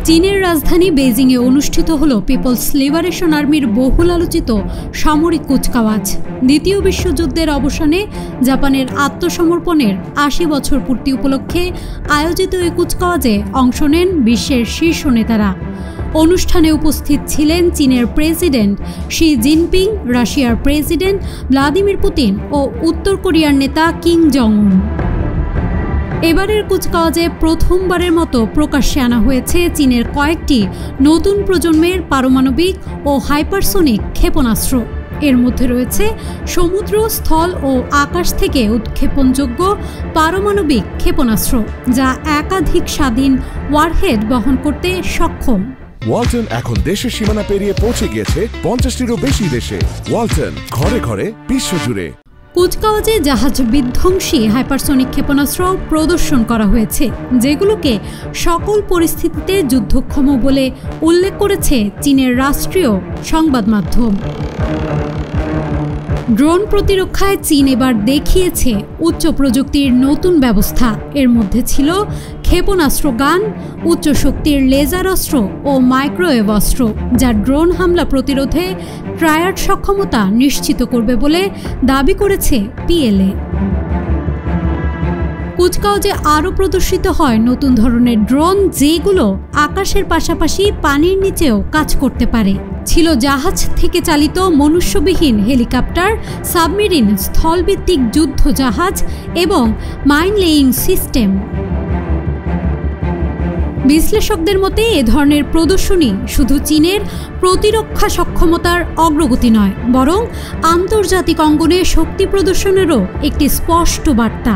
চীনের রাজধানী বেইজিংয়ে অনুষ্ঠিত হল পিপলস লিবারেশন আর্মির বহুল আলোচিত সামরিক কুচকাওয়াজ। দ্বিতীয় বিশ্বযুদ্ধের অবসানে জাপানের আত্মসমর্পণের ৮০ বছর পূর্তি উপলক্ষে আয়োজিত এই কুচকাওয়াজে অংশ নেন বিশ্বের শীর্ষ নেতারা। অনুষ্ঠানে উপস্থিত ছিলেন চীনের প্রেসিডেন্ট শি জিনপিং, রাশিয়ার প্রেসিডেন্ট ভ্লাদিমির পুতিন ও উত্তর কোরিয়ার নেতা কিম জং উন। এবারের কুচকাওয়াজে প্রথমবারের মতো প্রকাশ্যে আনা হয়েছে চীনের কয়েকটি নতুন প্রজন্মের পারমাণবিক ও হাইপারসোনিক ক্ষেপণাস্ত্র। এর মধ্যে রয়েছে সমুদ্র, স্থল ও আকাশ থেকে উৎক্ষেপণযোগ্য পারমাণবিক ক্ষেপণাস্ত্র, যা একাধিক স্বাধীন ওয়ারহেড বহন করতে সক্ষম। ওয়ালটন এখন দেশের সীমানা পেরিয়ে পৌঁছে গিয়েছে ৫০টিরও বেশি দেশে। ওয়ালটন, ঘরে ঘরে, বিশ্বজুড়ে। কুচকাওয়াজে জাহাজ বিধ্বংসী হাইপারসোনিক ক্ষেপণাস্ত্র প্রদর্শন করা হয়েছে, যেগুলোকে সকল পরিস্থিতিতে যুদ্ধক্ষম বলে উল্লেখ করেছে চীনের রাষ্ট্রীয় সংবাদ মাধ্যম। ড্রোন প্রতিরক্ষায় চীন এবার দেখিয়েছে উচ্চ প্রযুক্তির নতুন ব্যবস্থা। এর মধ্যে ছিল ক্ষেপণাস্ত্র গান, উচ্চ শক্তির লেজার অস্ত্র ও মাইক্রোওয়েভ অস্ত্র, যা ড্রোন হামলা প্রতিরোধে ট্রায়াড সক্ষমতা নিশ্চিত করবে বলে দাবি করেছে পিএলএ। কুচকাওয়াজে আরও প্রদর্শিত হয় নতুন ধরনের ড্রোন, যেগুলো আকাশের পাশাপাশি পানির নিচেও কাজ করতে পারে। ছিল জাহাজ থেকে চালিত মনুষ্যবিহীন হেলিকপ্টার, সাবমেরিন, স্থলভিত্তিক যুদ্ধ জাহাজ এবং মাইন লেয়িং সিস্টেম। বিশ্লেষকদের মতে এ ধরনের প্রদর্শনী শুধু চীনের প্রতিরক্ষা সক্ষমতার অগ্রগতি নয়, বরং আন্তর্জাতিক অঙ্গনে শক্তি প্রদর্শনেরও একটি স্পষ্ট বার্তা।